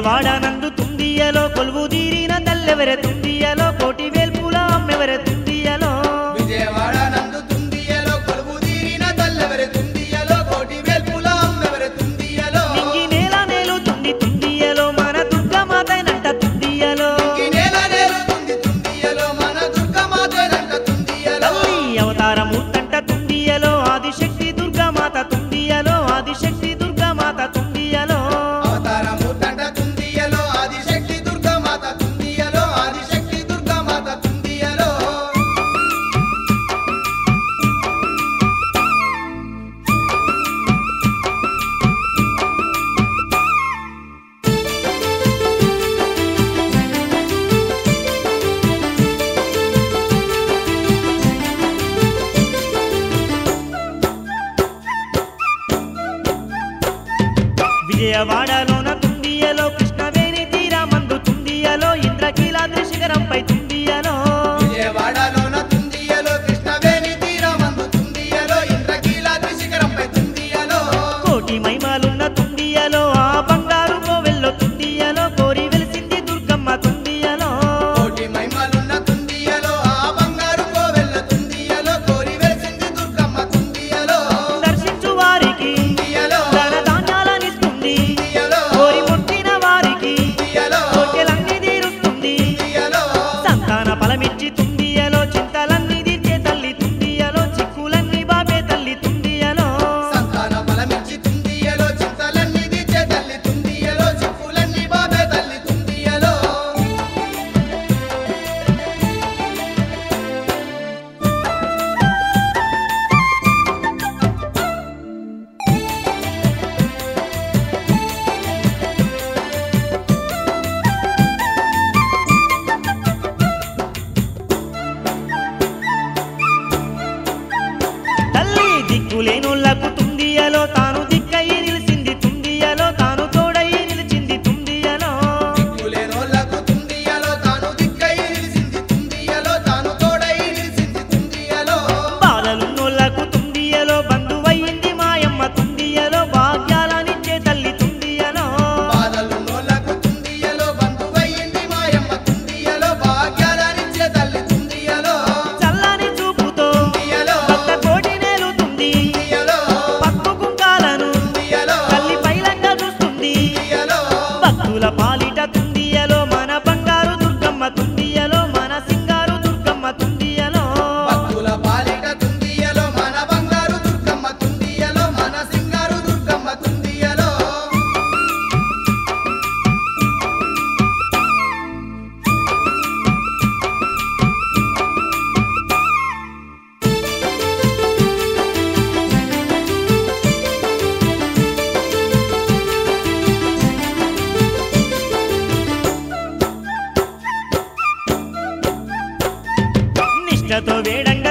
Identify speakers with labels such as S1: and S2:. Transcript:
S1: విజయవాడ నందు తుందియలో కొలువు తీరిన తల్లెవరె తుందియలో కోటి వేల్పుల అమ్మెవరె తుందియలో
S2: విజయవాడ నందు తుందియలో కొలువు తీరిన తల్లెవరె తుందియలో కోటి వేల్పుల అమ్మెవరె తుందియలో
S1: నింగి నేల నేలుతుంది తుందియలో మన దుర్గమాతనంట తుందియలో
S2: నింగి నేల నేలుతుంది తుందియలో మన దుర్గమాతనంట తుందియలో
S1: తల్లి అవతారమూర్తంట తుందియలో ఆదిశక్తి దుర్గమాత తుందియలో ఆదిశక్తి దుర్గమాత తుందియలో
S2: అవతారమూర్తంట తుందియలో ఆదిశక్తి దుర్గమాత తుందియలో ఆదిశక్తి దుర్గమాత తుందియలో
S1: విజయవాడలోన తుందియలో కృష్ణవేణి తీరమందు తుందియలో ఇంద్రకీలాద్రి శిఖరంపై తుందియలో
S2: విజయవాడలోన తుందియలో కృష్ణవేణి తీరమందు తుందియలో ఇంద్రకీలాద్రి శిఖరంపై తుందియలో
S1: కోటి మహిమలున్న తుందియలో ఆ బంగారు కోవెల్లో తుందియలో కోరి వెలిసింది దుర్గమ్మ తుందియలో
S2: కోటి మహిమలున్న తుందియలో ఆ బంగారు కోవెల్ల తుందియలో కోరి వెలిసింది దుర్గమ్మ తుందియలో
S1: దర్శించు వారికి
S2: తుందియలో
S1: ధన ధాన్యాలనిస్తుంది
S2: తుందియలో
S1: కోరి ముట్టిన వారికి
S2: తుందియలో
S1: కోరికలన్నీ తీరుస్తుంది
S2: తుందియలో
S1: సంతాన ఫలమిచ్చి తుందియలో చింతలన్నీ తీర్చే తల్లి తుందియలో చిక్కులన్నీ బాబే తల్లి తుందియలో
S2: సంతాన బలమిచ్చి తుందియలో చింతలన్నీ తీర్చే తల్లి తుందియలో చిక్కులన్నీ బాబే తల్లి తుందియలో
S1: తల్లి దిక్కులేనోళ్లకు తుందియలో తాను దిక్కయి నిలిచింది తుందియలో తాను తోడయి నిలిచింది తుందియలో
S2: దిక్కులేనోళ్లకు తుందియలో తాను దిక్కై నిలిసింది తుందియలో తాను తోడై నిలిసింది తుందియలో
S1: బాధలున్నోళ్లకు తుందియలో బంధువయ్యింది మాయమ్మ తుందియలో భాగ్యాలనిచ్చే తల్లి తుందియలో
S2: బాధలున్నోళ్లకు తుందియలో బంధువయ్యింది మాయమ్మ తుందియలో భాగ్యాలనిచ్చే తల్లి తుందియలో
S1: చల్లని చూపుతో
S2: తుందియలో
S1: భక్త కోటి నేలుతుంది
S2: తుందియలో
S1: పక్కు కుంకాలను
S2: తుందియలో
S1: తల్లి పైలంగా చూస్తుంది
S2: తుందియలో
S1: భక్తుల పాలిట తుందియలో మన బంగారు దుర్గమ్మ తుందియలో మన సింగారు దుర్గమ్మ తుందియలో
S2: భక్తుల పాలిట తుందియలో మన బంగారు దుర్గమ్మ తుందియలో మన సింగారు దుర్గమ్మ తుందియలో
S1: నిష్ఠతో వేడంగా